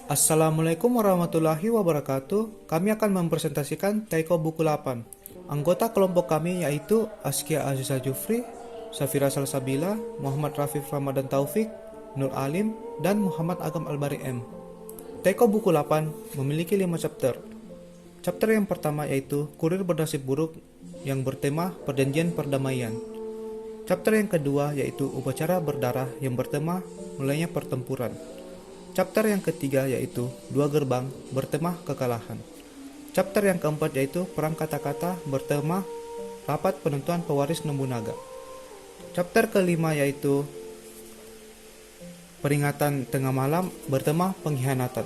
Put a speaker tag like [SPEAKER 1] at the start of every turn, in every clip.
[SPEAKER 1] Assalamualaikum warahmatullahi wabarakatuh. Kami akan mempresentasikan Taiko Buku 8. Anggota kelompok kami yaitu Askia Aziza Jufri, Safira Salsabila, Muhammad Rafif Ramadan Taufik, Nur Alim, dan Muhammad Agam Albari M. Taiko Buku 8 memiliki 5 chapter. Chapter yang pertama yaitu Kurir Bernasib Buruk yang bertema Perjanjian Perdamaian. Chapter yang kedua yaitu Upacara Berdarah yang bertema Mulainya Pertempuran. Chapter yang ketiga yaitu Dua Gerbang bertema Kekalahan. Chapter yang keempat yaitu Perang Kata-Kata bertema Rapat Penentuan Pewaris Nobunaga. Chapter kelima yaitu Peringatan Tengah Malam bertema Pengkhianatan.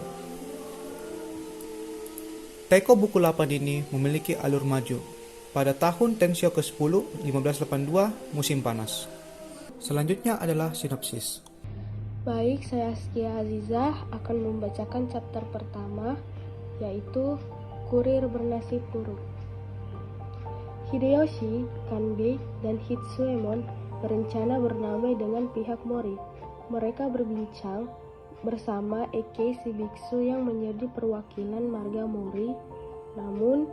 [SPEAKER 1] Taiko Buku 8 ini memiliki alur maju. Pada tahun Tensho ke-10, 1582, musim panas. Selanjutnya adalah sinopsis.
[SPEAKER 2] Baik, saya Askia Azizah akan membacakan chapter pertama, yaitu Kurir Bernasib Buruk. Hideyoshi, Kanbei, dan Hitsuemon berencana berdamai dengan pihak Mori. Mereka berbincang bersama Eke si biksu yang menjadi perwakilan marga Mori, namun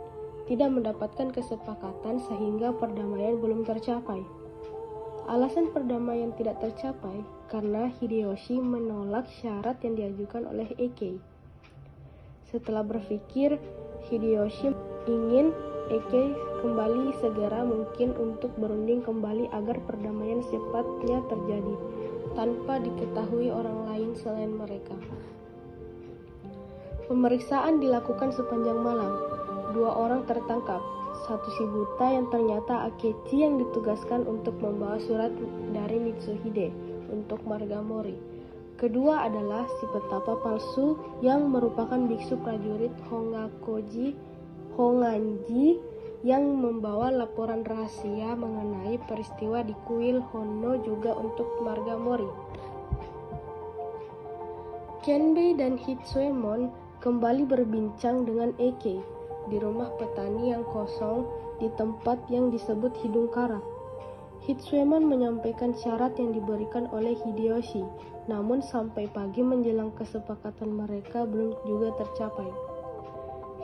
[SPEAKER 2] tidak mendapatkan kesepakatan sehingga perdamaian belum tercapai. Alasan perdamaian tidak tercapai karena Hideyoshi menolak syarat yang diajukan oleh Eke. Setelah berpikir, Hideyoshi ingin Eke kembali segera mungkin untuk berunding kembali agar perdamaian secepatnya terjadi, tanpa diketahui orang lain selain mereka. Pemeriksaan dilakukan sepanjang malam. 2 orang tertangkap. Satu si buta yang ternyata Akechi yang ditugaskan untuk membawa surat dari Mitsuhide untuk marga Mori. Kedua adalah si petapa palsu yang merupakan biksu prajurit Honganji yang membawa laporan rahasia mengenai peristiwa di kuil Honno juga untuk marga Mori. Kanbei dan Hitsuemon kembali berbincang dengan Eke di rumah petani yang kosong di tempat yang disebut Hidung Karak. Hitsuemon menyampaikan syarat yang diberikan oleh Hideyoshi, namun sampai pagi menjelang kesepakatan mereka belum juga tercapai.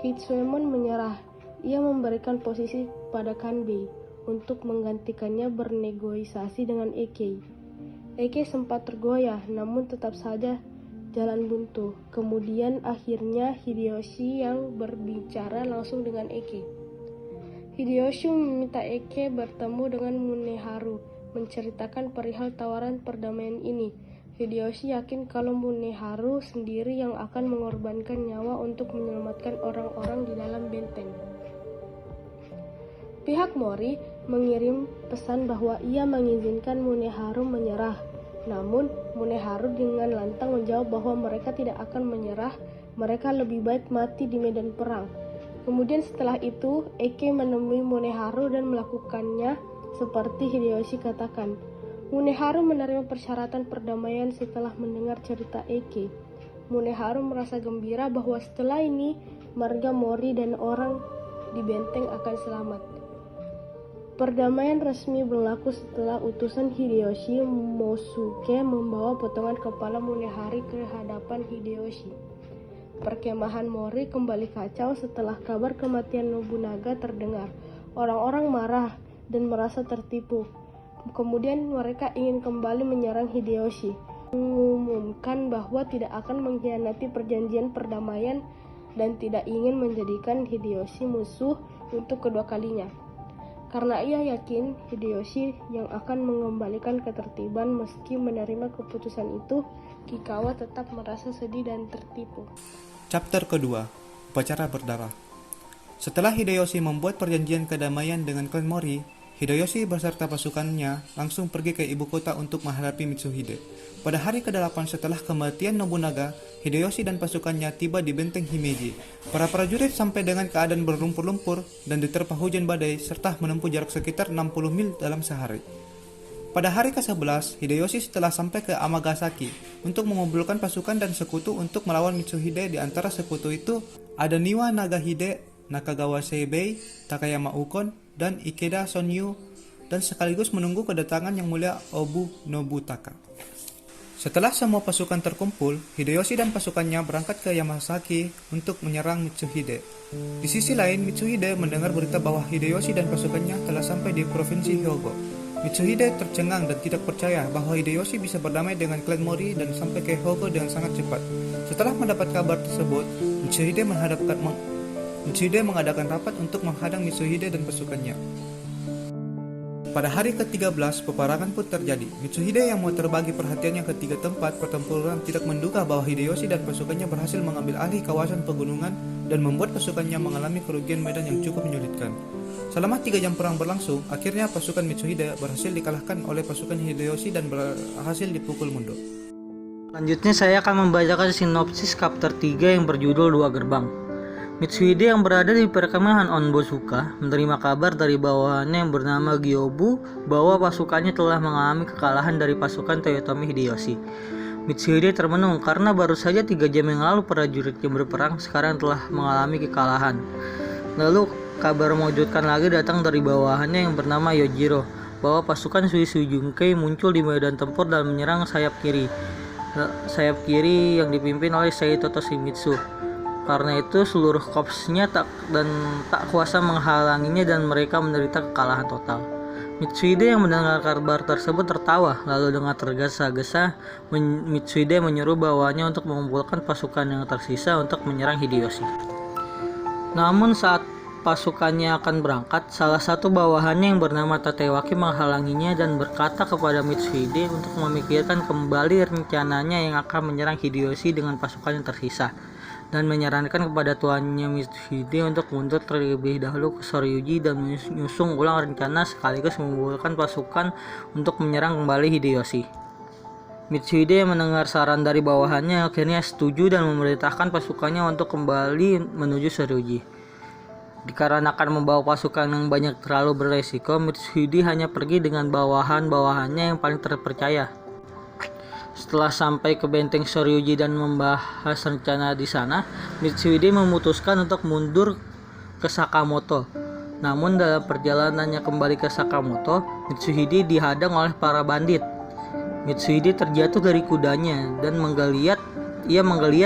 [SPEAKER 2] Hitsuemon menyerah. Ia memberikan posisi pada Kanbei untuk menggantikannya bernegosiasi dengan Eke. Eke sempat tergoyah, namun tetap saja jalan buntu. Kemudian akhirnya Hideyoshi yang berbicara langsung dengan Eke. Hideyoshi meminta Eke bertemu dengan Muneharu, menceritakan perihal tawaran perdamaian ini. Hideyoshi yakin kalau Muneharu sendiri yang akan mengorbankan nyawa untuk menyelamatkan orang-orang di dalam benteng. Pihak Mori mengirim pesan bahwa ia mengizinkan Muneharu menyerah. Namun, Muneharu dengan lantang menjawab bahwa mereka tidak akan menyerah, mereka lebih baik mati di medan perang. Kemudian setelah itu, Eke menemui Muneharu dan melakukannya seperti Hideyoshi katakan. Muneharu menerima persyaratan perdamaian setelah mendengar cerita Eke. Muneharu merasa gembira bahwa setelah ini, marga Mori dan orang di benteng akan selamat. Perdamaian resmi berlaku setelah utusan Hideyoshi Mosuke membawa potongan kepala Muneharu ke hadapan Hideyoshi. Perkemahan Mori kembali kacau setelah kabar kematian Nobunaga terdengar. Orang-orang marah dan merasa tertipu. Kemudian mereka ingin kembali menyerang Hideyoshi, mengumumkan bahwa tidak akan mengkhianati perjanjian perdamaian dan tidak ingin menjadikan Hideyoshi musuh untuk kedua kalinya. Karena ia yakin Hideyoshi yang akan mengembalikan ketertiban meski menerima keputusan itu, Kikawa tetap merasa sedih dan tertipu.
[SPEAKER 1] Chapter kedua, Upacara Berdarah. Setelah Hideyoshi membuat perjanjian kedamaian dengan klan Mori, Hideyoshi beserta pasukannya langsung pergi ke ibu kota untuk menghadapi Mitsuhide. Pada hari ke-8 setelah kematian Nobunaga, Hideyoshi dan pasukannya tiba di benteng Himeji. Para prajurit sampai dengan keadaan berlumpur-lumpur dan diterpa hujan badai serta menempuh jarak sekitar 60 mil dalam sehari. Pada hari ke-11, Hideyoshi setelah sampai ke Amagasaki untuk mengumpulkan pasukan dan sekutu untuk melawan Mitsuhide. Di antara sekutu itu ada Niwa Nagahide, Nakagawa Seibei, Takayama Ukon, dan Ikeda Sonyu, dan sekaligus menunggu kedatangan yang mulia Obu Nobutaka. Setelah semua pasukan terkumpul, Hideyoshi dan pasukannya berangkat ke Yamazaki untuk menyerang Mitsuhide. Di sisi lain, Mitsuhide mendengar berita bahwa Hideyoshi dan pasukannya telah sampai di provinsi Hyogo. Mitsuhide tercengang dan tidak percaya bahwa Hideyoshi bisa berdamai dengan klan Mori dan sampai ke Hyogo dengan sangat cepat. Setelah mendapat kabar tersebut, Mitsuhide mengadakan rapat untuk menghadang Mitsuhide dan pasukannya. Pada hari ke-13, peperangan pun terjadi. Mitsuhide yang mau terbagi perhatiannya ke 3 tempat pertempuran tidak menduga bahwa Hideyoshi dan pasukannya berhasil mengambil alih kawasan pegunungan dan membuat pasukannya mengalami kerugian medan yang cukup menyulitkan. Selama 3 jam perang berlangsung, akhirnya pasukan Mitsuhide berhasil dikalahkan oleh pasukan Hideyoshi dan berhasil dipukul mundur.
[SPEAKER 3] Selanjutnya saya akan membacakan sinopsis chapter 3 yang berjudul Dua Gerbang. Mitsuhide yang berada di perkemahan Onbosuka menerima kabar dari bawahannya yang bernama Gyobu bahwa pasukannya telah mengalami kekalahan dari pasukan Toyotomi Hideyoshi. Mitsuhide termenung karena baru saja 3 jam yang lalu prajurit yang berperang sekarang telah mengalami kekalahan. Lalu kabar mengejutkan lagi datang dari bawahannya yang bernama Yojiro bahwa pasukan Suisui Junkei muncul di medan tempur dan menyerang sayap kiri yang dipimpin oleh Seito Toshimitsu. Karena itu seluruh korpsnya tak kuasa menghalanginya dan mereka menderita kekalahan total. Mitsuhide yang mendengar kabar tersebut tertawa, lalu dengan tergesa-gesa Mitsuhide menyuruh bawahannya untuk mengumpulkan pasukan yang tersisa untuk menyerang Hideyoshi. Namun saat pasukannya akan berangkat, salah satu bawahannya yang bernama Tatewaki menghalanginya dan berkata kepada Mitsuhide untuk memikirkan kembali rencananya yang akan menyerang Hideyoshi dengan pasukan yang tersisa, dan menyarankan kepada tuannya Mitsuhide untuk mundur terlebih dahulu ke Soryuji dan menyusun ulang rencana sekaligus mengumpulkan pasukan untuk menyerang kembali Hideyoshi. Mitsuhide yang mendengar saran dari bawahannya akhirnya setuju dan memerintahkan pasukannya untuk kembali menuju Soryuji. Dikarenakan membawa pasukan yang banyak terlalu beresiko, Mitsuhide hanya pergi dengan bawahan-bawahannya yang paling terpercaya. Setelah sampai ke benteng Soryuji dan membahas rencana di sana, Mitsuhide memutuskan untuk mundur ke Sakamoto. Namun dalam perjalanannya kembali ke Sakamoto, Mitsuhide dihadang oleh para bandit. Mitsuhide terjatuh dari kudanya dan menggeliat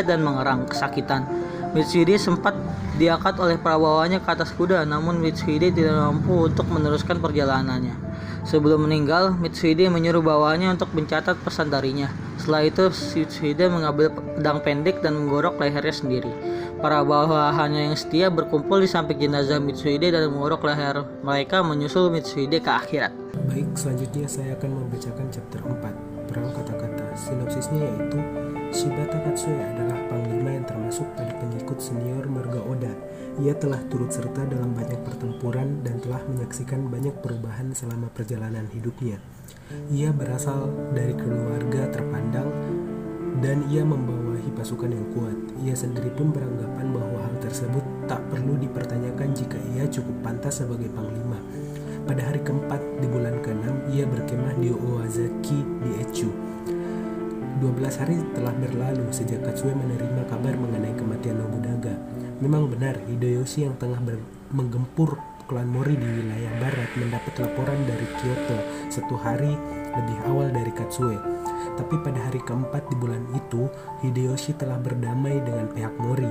[SPEAKER 3] dan mengerang kesakitan. Mitsuhide sempat diangkat oleh para bawahannya ke atas kuda, namun Mitsuhide tidak mampu untuk meneruskan perjalanannya. Sebelum meninggal, Mitsuhide menyuruh bawahannya untuk mencatat pesan darinya. Setelah itu, Mitsuhide mengambil pedang pendek dan menggorok lehernya sendiri. Para bawahannya yang setia berkumpul di samping jenazah Mitsuhide dan menggorok leher mereka menyusul Mitsuhide ke akhirat.
[SPEAKER 4] Baik, selanjutnya saya akan membacakan chapter 4, Perang Kata-Kata. Sinopsisnya yaitu, Shibata Katsue adalah panglima yang termasuk pada pengikut senior Marga Oda. Ia telah turut serta dalam banyak pertempuran dan telah menyaksikan banyak perubahan selama perjalanan hidupnya. Ia berasal dari keluarga terpandang dan ia membawahi pasukan yang kuat. Ia sendiri pun beranggapan bahwa hal tersebut tak perlu dipertanyakan jika ia cukup pantas sebagai panglima. Pada hari keempat di bulan ke-6, ia berkemah di Owazaki di Echu. 12 hari telah berlalu sejak Katsue menerima kabar mengenai kematian Nobunaga. Memang benar, Hideyoshi yang tengah menggempur klan Mori di wilayah barat mendapat laporan dari Kyoto 1 hari lebih awal dari Katsue. Tapi pada hari keempat di bulan itu, Hideyoshi telah berdamai dengan pihak Mori.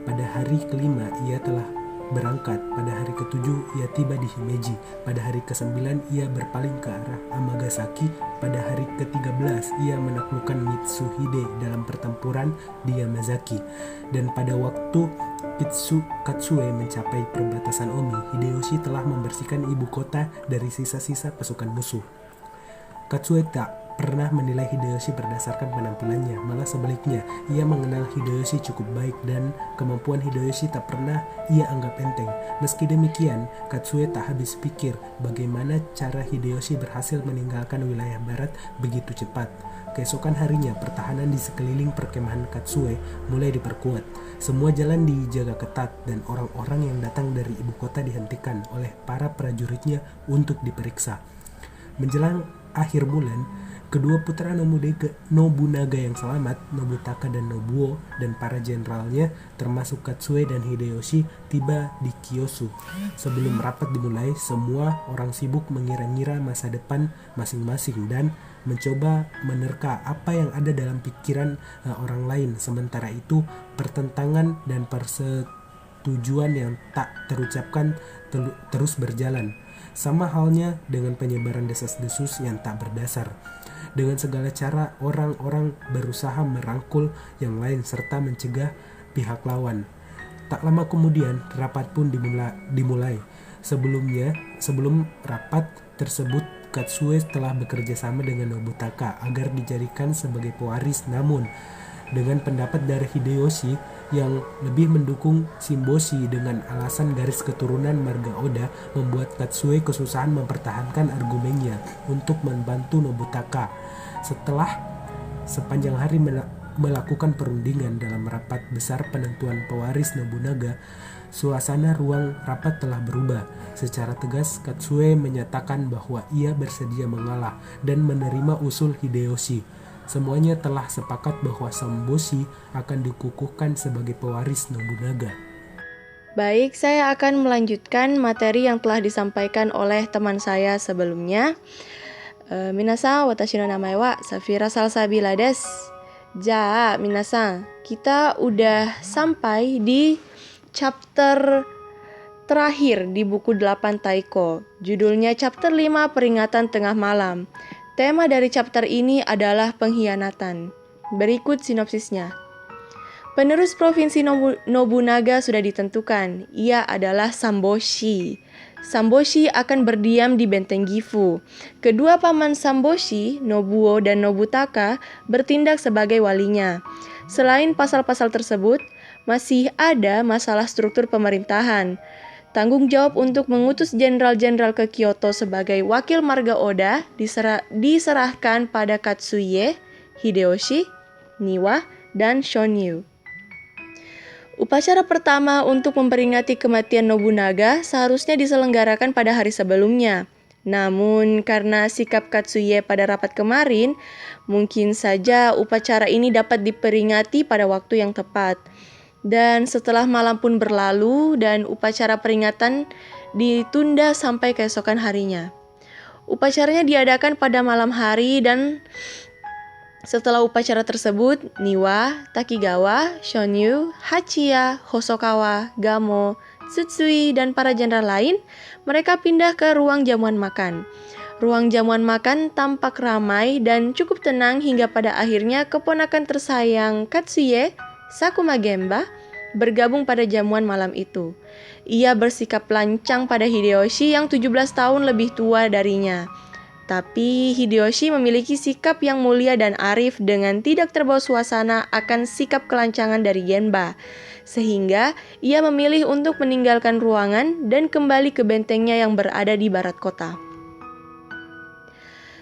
[SPEAKER 4] Pada hari kelima, ia telah berangkat. Pada hari ke-7, ia tiba di Himeji. Pada hari ke-9, ia berpaling ke arah Amagasaki. Pada hari ke-13, ia menaklukkan Mitsuhide dalam pertempuran di Yamazaki. Dan pada waktu Katsue mencapai perbatasan Omi, Hideyoshi telah membersihkan ibu kota dari sisa-sisa pasukan musuh. Katsue tak pernah menilai Hideyoshi berdasarkan penampilannya, malah sebaliknya, ia mengenal Hideyoshi cukup baik dan kemampuan Hideyoshi tak pernah ia anggap enteng. Meski demikian, Katsue tak habis pikir bagaimana cara Hideyoshi berhasil meninggalkan wilayah barat begitu cepat. Keesokan harinya, pertahanan di sekeliling perkemahan Katsue mulai diperkuat. Semua jalan dijaga ketat dan orang-orang yang datang dari ibu kota dihentikan oleh para prajuritnya untuk diperiksa. Menjelang akhir bulan, kedua putra Nobunaga yang selamat, Nobutaka dan Nobuo, dan para jenderalnya termasuk Katsue dan Hideyoshi tiba di Kiyosu. Sebelum rapat dimulai, semua orang sibuk mengira-ngira masa depan masing-masing dan mencoba menerka apa yang ada dalam pikiran orang lain. Sementara itu pertentangan dan persetujuan yang tak terucapkan terus berjalan. Sama halnya dengan penyebaran desas-desus yang tak berdasar. Dengan segala cara orang-orang berusaha merangkul yang lain serta mencegah pihak lawan. Tak lama kemudian rapat pun dimulai. Sebelum rapat tersebut, Katsue telah bekerja sama dengan Nobutaka agar dijadikan sebagai pewaris. Namun dengan pendapat dari Hideyoshi yang lebih mendukung Shimboshi dengan alasan garis keturunan marga Oda, membuat Katsue kesusahan mempertahankan argumennya untuk membantu Nobutaka. Setelah sepanjang hari melakukan perundingan dalam rapat besar penentuan pewaris Nobunaga, suasana ruang rapat telah berubah. Secara tegas Katsue menyatakan bahwa ia bersedia mengalah dan menerima usul Hideyoshi. Semuanya telah sepakat bahwa Shimboshi akan dikukuhkan sebagai pewaris Nobunaga.
[SPEAKER 2] Baik, saya akan melanjutkan materi yang telah disampaikan oleh teman saya sebelumnya. Minasan, watashi no namae wa Safira Salsabila desu. Ja, minasan, kita udah sampai di chapter terakhir di buku 8 Taiko. Judulnya chapter 5 Peringatan Tengah Malam. Tema dari chapter ini adalah pengkhianatan. Berikut sinopsisnya. Penerus provinsi Nobunaga sudah ditentukan. Ia adalah Shimboshi. Shimboshi akan berdiam di benteng Gifu. Kedua paman Shimboshi, Nobuo dan Nobutaka, bertindak sebagai walinya. Selain pasal-pasal tersebut, masih ada masalah struktur pemerintahan. Tanggung jawab untuk mengutus jenderal-jenderal ke Kyoto sebagai wakil marga Oda diserahkan pada Katsuie, Hideyoshi, Niwa, dan Shonyu. Upacara pertama untuk memperingati kematian Nobunaga seharusnya diselenggarakan pada hari sebelumnya. Namun karena sikap Katsuie pada rapat kemarin, mungkin saja upacara ini dapat diperingati pada waktu yang tepat. Dan setelah malam pun berlalu dan upacara peringatan ditunda sampai keesokan harinya. Upacaranya diadakan pada malam hari dan setelah upacara tersebut, Niwa, Takigawa, Shonyu, Hachiya, Hosokawa, Gamo, Tsutsui, dan para jenderal lain, mereka pindah ke ruang jamuan makan. Ruang jamuan makan tampak ramai dan cukup tenang hingga pada akhirnya keponakan tersayang Katsuie, Sakuma Gemba, bergabung pada jamuan malam itu. Ia bersikap lancang pada Hideyoshi yang 17 tahun lebih tua darinya. Tapi Hideyoshi memiliki sikap yang mulia dan arif dengan tidak terbawa suasana akan sikap kelancangan dari Genba. Sehingga ia memilih untuk meninggalkan ruangan dan kembali ke bentengnya yang berada di barat kota.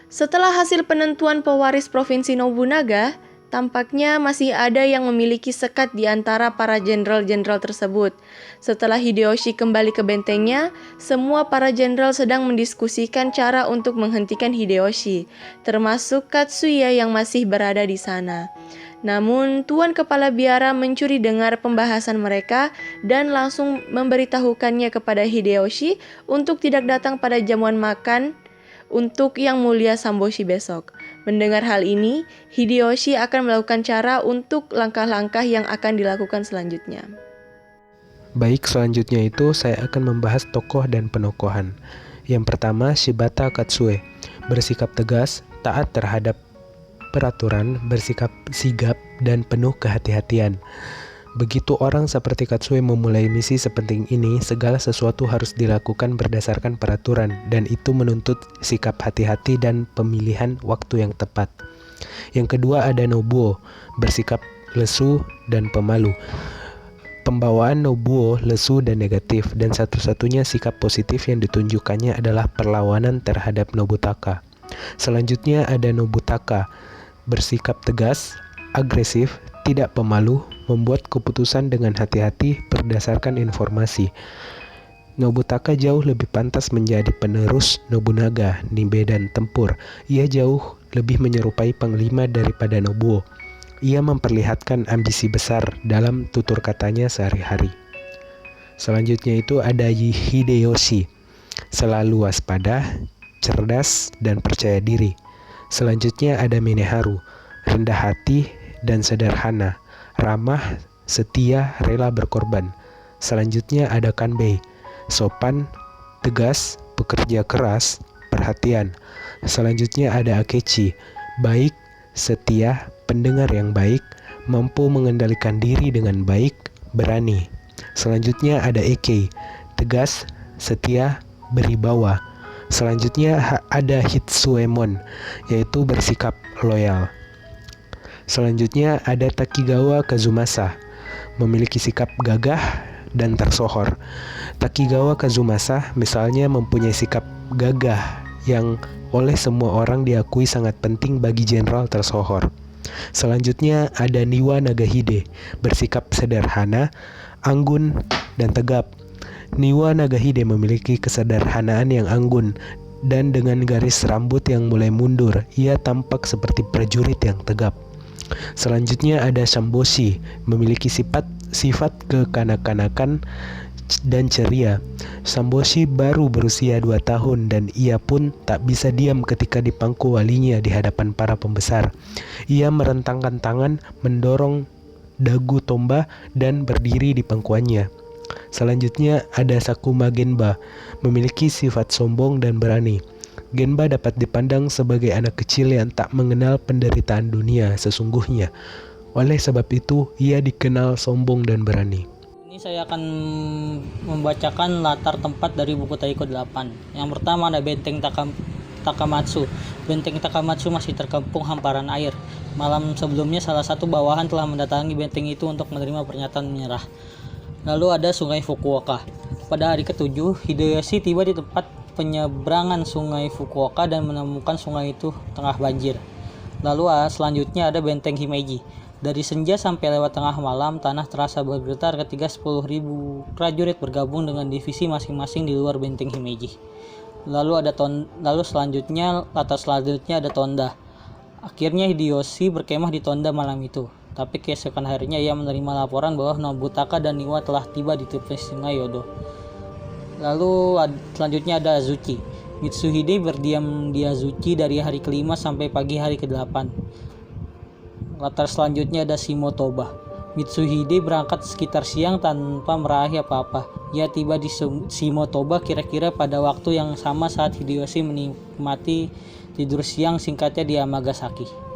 [SPEAKER 2] Setelah hasil penentuan pewaris provinsi Nobunaga, tampaknya masih ada yang memiliki sekat di antara para jenderal-jenderal tersebut. Setelah Hideyoshi kembali ke bentengnya, semua para jenderal sedang mendiskusikan cara untuk menghentikan Hideyoshi, termasuk Katsuya yang masih berada di sana. Namun, Tuan Kepala Biara mencuri dengar pembahasan mereka dan langsung memberitahukannya kepada Hideyoshi untuk tidak datang pada jamuan makan untuk Yang Mulia Shimboshi besok. Mendengar hal ini, Hideyoshi akan melakukan cara untuk langkah-langkah yang akan dilakukan selanjutnya.
[SPEAKER 4] Baik, selanjutnya itu saya akan membahas tokoh dan penokohan. Yang pertama, Shibata Katsue. Bersikap tegas, taat terhadap peraturan, bersikap sigap, dan penuh kehati-hatian. Begitu orang seperti Katsue memulai misi sepenting ini, segala sesuatu harus dilakukan berdasarkan peraturan, dan itu menuntut sikap hati-hati dan pemilihan waktu yang tepat. Yang kedua ada Nobuo, bersikap lesu dan pemalu. Pembawaan Nobuo lesu dan negatif, dan satu-satunya sikap positif yang ditunjukkannya adalah perlawanan terhadap Nobutaka. Selanjutnya ada Nobutaka, bersikap tegas, agresif, tidak pemalu, membuat keputusan dengan hati-hati berdasarkan informasi. Nobutaka jauh lebih pantas menjadi penerus Nobunaga di medan tempur. Ia jauh lebih menyerupai panglima daripada Nobuo. Ia memperlihatkan ambisi besar dalam tutur katanya sehari-hari. Selanjutnya itu ada Hideyoshi, selalu waspada, cerdas, dan percaya diri. Selanjutnya ada Mineharu, rendah hati dan sederhana, ramah, setia, rela berkorban. Selanjutnya ada Kanbei, sopan, tegas, pekerja keras, perhatian. Selanjutnya ada Akechi, baik, setia, pendengar yang baik, mampu mengendalikan diri dengan baik, berani. Selanjutnya ada Ekei, tegas, setia, beribawa. Selanjutnya ada Hitsuemon, yaitu bersikap loyal. Selanjutnya ada Takigawa Kazumasa, memiliki sikap gagah dan tersohor. Takigawa Kazumasa misalnya mempunyai sikap gagah yang oleh semua orang diakui sangat penting bagi jenderal tersohor. Selanjutnya ada Niwa Nagahide, bersikap sederhana, anggun, dan tegap. Niwa Nagahide memiliki kesederhanaan yang anggun dan dengan garis rambut yang mulai mundur, ia tampak seperti prajurit yang tegap. Selanjutnya ada Shamboshi, memiliki sifat kekanak-kanakan dan ceria. Shamboshi baru berusia 2 tahun dan ia pun tak bisa diam ketika dipangku walinya di hadapan para pembesar. Ia merentangkan tangan, mendorong dagu Tomba dan berdiri di pangkuannya. Selanjutnya ada Sakuma Genba, memiliki sifat sombong dan berani. Genba dapat dipandang sebagai anak kecil yang tak mengenal penderitaan dunia sesungguhnya. Oleh sebab itu, ia dikenal sombong dan berani.
[SPEAKER 3] Ini saya akan membacakan latar tempat dari buku Taiko 8. Yang pertama ada Benteng Takamatsu. Benteng Takamatsu masih terkepung hamparan air. Malam sebelumnya salah satu bawahan telah mendatangi benteng itu untuk menerima pernyataan menyerah. Lalu ada Sungai Fukuoka. Pada hari ke-7, Hideyoshi tiba di tempat penyeberangan Sungai Fukuoka dan menemukan sungai itu tengah banjir. Lalu selanjutnya ada Benteng Himeji. Dari senja sampai lewat tengah malam, tanah terasa bergetar ketika 10.000 prajurit bergabung dengan divisi masing-masing di luar Benteng Himeji. Lalu selanjutnya ada Tonda. Akhirnya Hideyoshi berkemah di Tonda malam itu. Tapi keesokan harinya ia menerima laporan bahwa Nobutaka dan Niwa telah tiba di tepi sungai Yodo. Lalu selanjutnya ada Azuchi. Mitsuhide berdiam di Azuchi dari hari ke-5 sampai pagi hari ke-8. Latar selanjutnya ada Shimotoba. Mitsuhide berangkat sekitar siang tanpa meraih apa-apa. Ia tiba di Shimotoba kira-kira pada waktu yang sama saat Hideyoshi menikmati tidur siang singkatnya di Yamagasaki.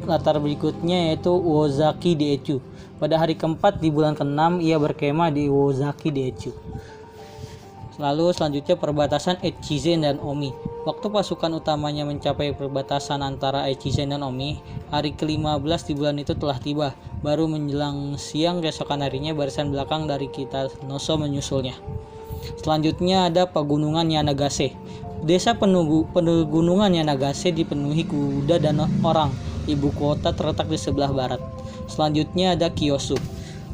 [SPEAKER 3] Latar berikutnya yaitu Uozaki Deechu. Pada hari keempat di bulan ke-6 ia berkemah di Uozaki Deechu. Lalu selanjutnya perbatasan Echizen dan Omi. Waktu pasukan utamanya mencapai perbatasan antara Echizen dan Omi, hari ke-15 di bulan itu telah tiba. Baru menjelang siang keesokan harinya barisan belakang dari Kitanoso menyusulnya. Selanjutnya ada pegunungan Yanagase. Desa pegunungan Yanagase dipenuhi kuda dan orang. Ibu kota terletak di sebelah barat. Selanjutnya ada Kiyosu.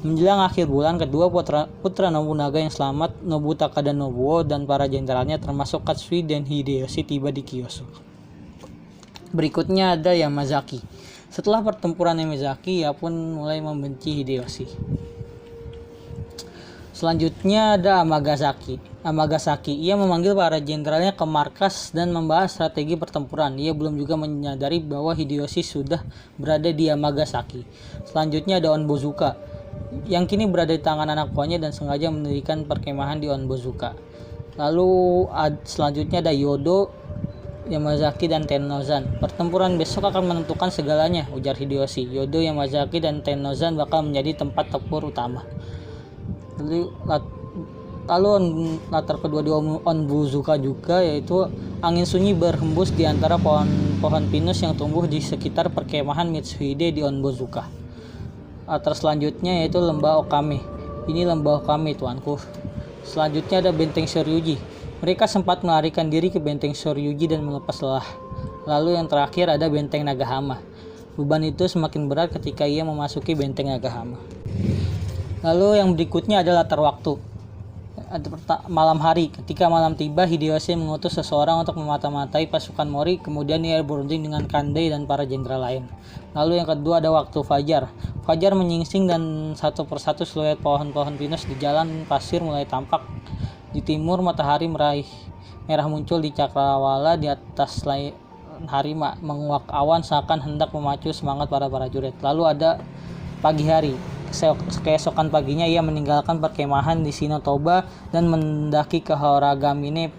[SPEAKER 3] Menjelang akhir bulan, kedua putra Nobunaga yang selamat, Nobutaka dan Nobuo, dan para jenderalnya termasuk Katsui dan Hideyoshi tiba di Kiyosu. Berikutnya ada Yamazaki. Setelah pertempuran Yamazaki, ia pun mulai membenci Hideyoshi. Selanjutnya ada Amagasaki. Ia memanggil para jenderalnya ke markas dan membahas strategi pertempuran. Ia belum juga menyadari bahwa Hideyoshi sudah berada di Amagasaki. Selanjutnya ada Onbozuka, yang kini berada di tangan anak buahnya dan sengaja mendirikan perkemahan di Onbozuka. Lalu selanjutnya ada Yodo, Yamazaki, dan Tennozan. Pertempuran besok akan menentukan segalanya, ujar Hideyoshi. Yodo, Yamazaki, dan Tennozan bakal menjadi tempat tempur utama. Lalu latar kedua di Onbozuka juga yaitu angin sunyi berhembus di antara pohon pinus yang tumbuh di sekitar perkemahan Mitsuhide di Onbozuka. Latar selanjutnya yaitu Lembah Okame. Ini Lembah Okame, tuanku. Selanjutnya ada Benteng Shoryuji. Mereka sempat melarikan diri ke Benteng Shoryuji dan melepas lelah. Lalu yang terakhir ada Benteng Nagahama. Beban itu semakin berat ketika ia memasuki Benteng Nagahama. Lalu yang berikutnya adalah latar waktu. Malam hari, ketika malam tiba, Hideyoshi mengutus seseorang untuk memata-matai pasukan Mori, kemudian ia berunding dengan Kandei dan para jenderal lain. Lalu yang kedua ada waktu fajar. Fajar menyingsing dan satu persatu siluet pohon-pohon pinus di jalan pasir mulai tampak. Di timur, matahari merah muncul di cakrawala di atas hari menguak awan seakan hendak memacu semangat para prajurit. Lalu ada pagi hari. Keesokan paginya ia meninggalkan perkemahan di Shinotoba dan mendaki ke Horagamine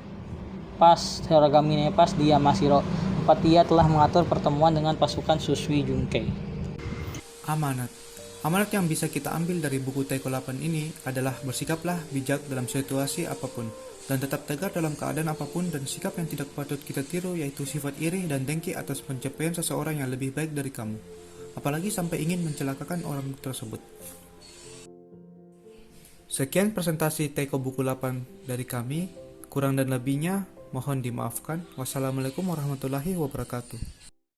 [SPEAKER 3] Pass di Yamashiro. Tempat ia telah mengatur pertemuan dengan pasukan Susui Junkei.
[SPEAKER 1] Amanat. Amanat yang bisa kita ambil dari buku Taiko 8 ini adalah bersikaplah bijak dalam situasi apapun dan tetap tegar dalam keadaan apapun, dan sikap yang tidak patut kita tiru yaitu sifat iri dan dengki atas pencapaian seseorang yang lebih baik dari kamu, apalagi sampai ingin mencelakakan orang tersebut. Sekian presentasi Taiko buku 8 dari kami. Kurang dan lebihnya mohon dimaafkan. Wassalamualaikum warahmatullahi wabarakatuh.